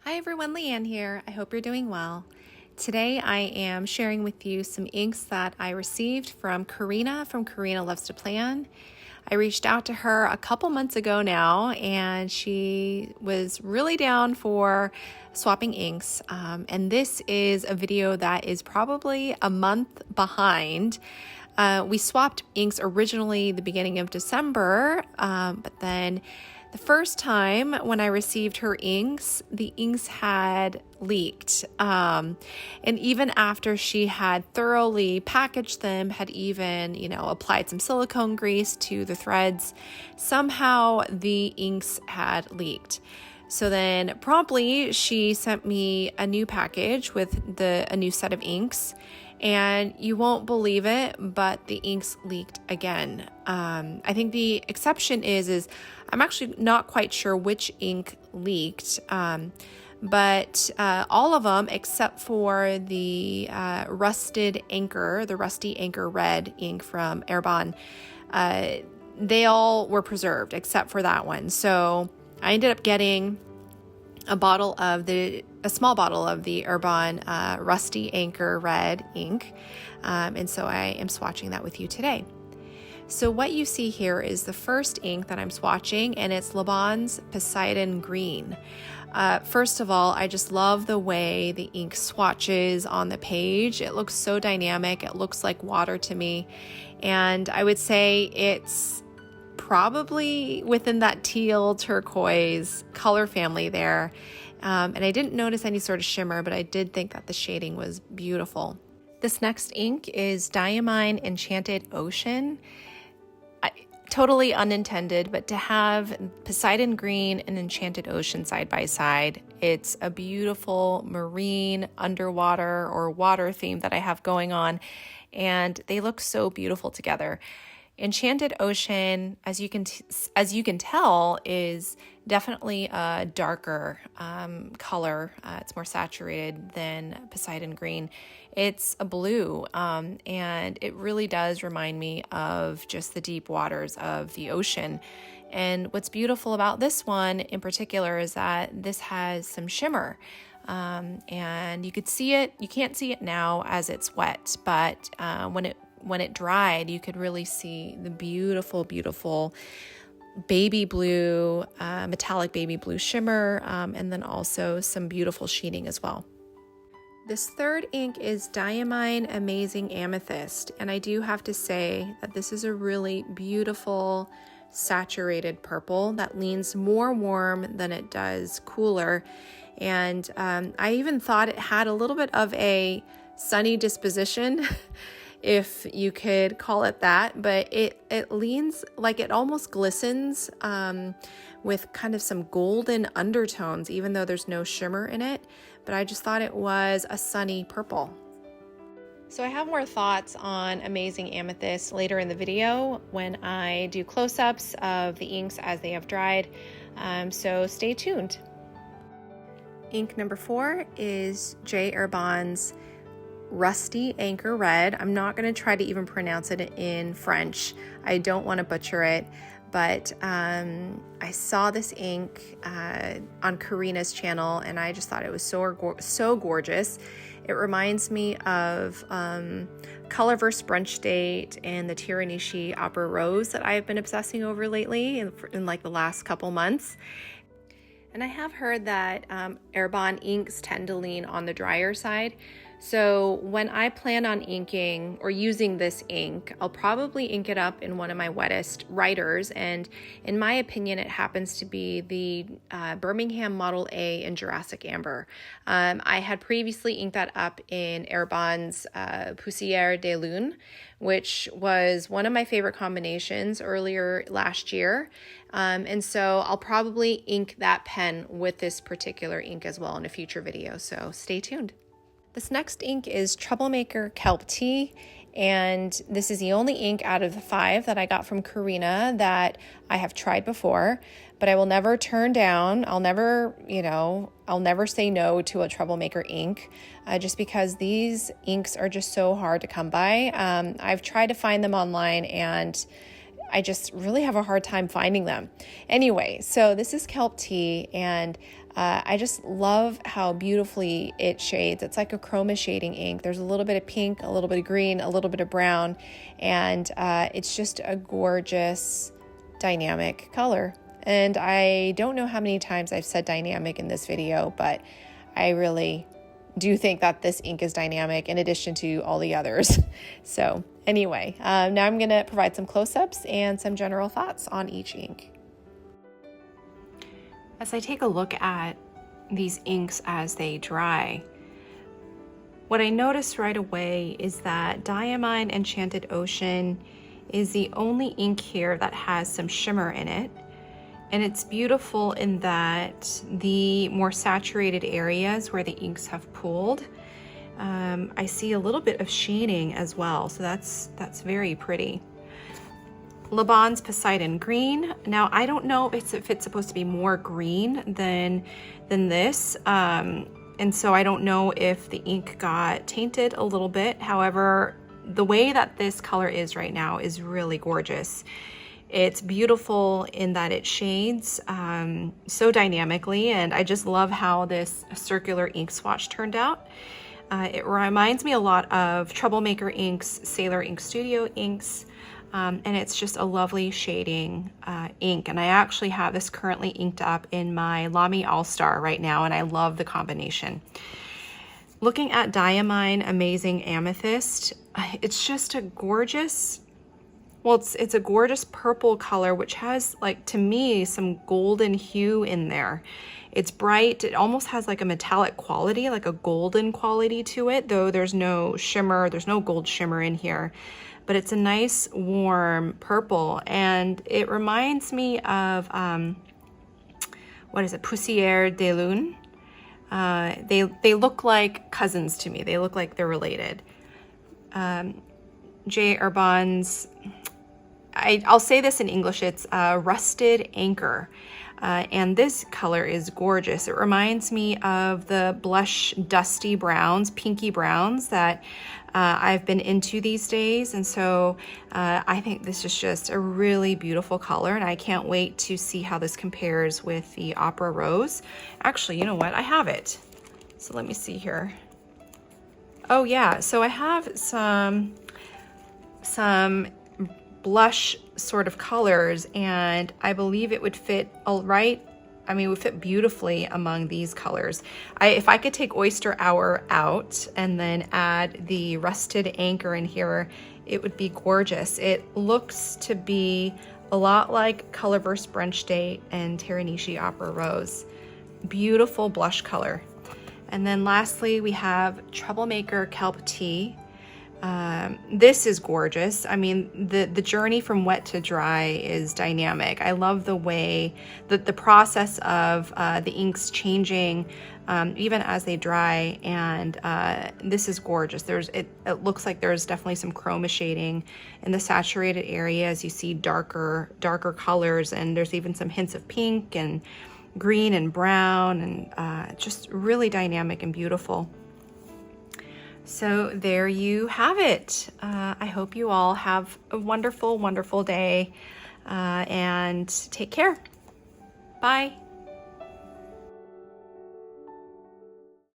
Hi everyone, Liane here. I hope you're doing well. Today I am sharing with you some inks that I received from Karina Loves to Plan. I reached out to her a couple months ago now and she was really down for swapping inks. And this is a video that is probably a month behind. We swapped inks originally the beginning of December, but then the first time when I received her inks, the inks had leaked. And even after she had thoroughly packaged them, had even, applied some silicone grease to the threads, somehow the inks had leaked. So then promptly she sent me a new package with a new set of inks. And you won't believe it, but the inks leaked again. I think the exception is I'm actually not quite sure which ink leaked, but all of them except for the rusty anchor red ink from Herbin, they all were preserved except for that one. So I ended up getting a small bottle of the Herbin Rusty Anchor Red ink, and so I am swatching that with you today. So what you see here is the first ink that I'm swatching, and it's Laban's Poseidon Green. First of all, I just love the way the ink swatches on the page. It looks so dynamic. It looks like water to me, and I would say it's probably within that teal turquoise color family there. And I didn't notice any sort of shimmer, but I did think that the shading was beautiful. This next ink is Diamine Enchanted Ocean. Totally unintended, but to have Poseidon Green and Enchanted Ocean side by side, it's a beautiful marine, underwater, or water theme that I have going on, and they look so beautiful together. Enchanted Ocean, as you can tell, is definitely a darker color. It's more saturated than Poseidon Green. It's a blue, and it really does remind me of just the deep waters of the ocean. And what's beautiful about this one in particular is that this has some shimmer. And you could see it. You can't see it now as it's wet, but when it dried, you could really see the beautiful, beautiful baby blue, metallic baby blue shimmer, and then also some beautiful sheening as well. This third ink is Diamine Amazing Amethyst, and I do have to say that this is a really beautiful, saturated purple that leans more warm than it does cooler. And I even thought it had a little bit of a sunny disposition, if you could call it that, but it leans like it almost glistens with kind of some golden undertones, even though there's no shimmer in it. But I just thought it was a sunny purple. So I have more thoughts on Amazing Amethyst later in the video when I do close-ups of the inks as they have dried, so stay tuned. Ink number 4 is J. Herbin's Rusty Anchor Red. I'm not going to try to even pronounce it in French. I don't want to butcher it, but I saw this ink on Karina's channel, and I just thought it was so gorgeous. It reminds me of Colorverse Brunch Date and the Tiramisu Opera Rose that I've been obsessing over lately in like the last couple months. And I have heard that Herbin inks tend to lean on the drier side. So when I plan on inking or using this ink, I'll probably ink it up in one of my wettest writers. And in my opinion, it happens to be the Birmingham Model A in Jurassic Amber. I had previously inked that up in Herbin's Poussière de Lune, which was one of my favorite combinations earlier last year. And so I'll probably ink that pen with this particular ink as well in a future video, so stay tuned. This next ink is Troublemaker Kelp Tea, and this is the only ink out of the 5 that I got from Karina that I have tried before, but I will never turn down. I'll never say no to a Troublemaker ink, just because these inks are just so hard to come by. I've tried to find them online, and I just really have a hard time finding them. Anyway, so this is Kelp Tea, and I just love how beautifully it shades. It's like a chroma shading ink. There's a little bit of pink, a little bit of green, a little bit of brown, and it's just a gorgeous dynamic color. And I don't know how many times I've said dynamic in this video, but I really do think that this ink is dynamic in addition to all the others. So anyway, now I'm gonna provide some close-ups and some general thoughts on each ink. As I take a look at these inks as they dry, what I notice right away is that Diamine Enchanted Ocean is the only ink here that has some shimmer in it. And it's beautiful in that the more saturated areas where the inks have pooled, I see a little bit of shading as well. So that's very pretty. Laban's Poseidon Green. Now, I don't know if it's supposed to be more green than this. And so I don't know if the ink got tainted a little bit. However, the way that this color is right now is really gorgeous. It's beautiful in that it shades so dynamically, and I just love how this circular ink swatch turned out. It reminds me a lot of Troublemaker Inks, Sailor Ink Studio inks, and it's just a lovely shading ink. And I actually have this currently inked up in my Lamy All-Star right now, and I love the combination. Looking at Diamine Amazing Amethyst, it's just a gorgeous, well, it's a gorgeous purple color, which has, like, to me, some golden hue in there. It's bright. It almost has like a metallic quality, like a golden quality to it, though there's no shimmer, there's no gold shimmer in here. But it's a nice, warm purple, and it reminds me of, what is it, Poussière de Lune. They look like cousins to me. They look like they're related. J. Herbin's, I'll say this in English, it's Rusted Anchor. And this color is gorgeous. It reminds me of the blush dusty browns, pinky browns that I've been into these days. And so I think this is just a really beautiful color, and I can't wait to see how this compares with the Opera Rose. Actually, you know what? I have it. So let me see here. Oh yeah, so I have some blush sort of colors, and I believe it would fit all right. I mean, it would fit beautifully among these colors. If I could take Oyster Hour out and then add the Rusted Anchor in here, it would be gorgeous. It looks to be a lot like Colorverse Brunch Date and Teranishi Opera Rose. Beautiful blush color. And then lastly, we have Troublemaker Kelp Tea. This is gorgeous. I mean, the journey from wet to dry is dynamic. I love the way that the process of the inks changing even as they dry, and this is gorgeous. It looks like there's definitely some chroma shading in the saturated areas. You see darker colors, and there's even some hints of pink and green and brown, and just really dynamic and beautiful. So there you have it. I hope you all have a wonderful, wonderful day, and take care. Bye.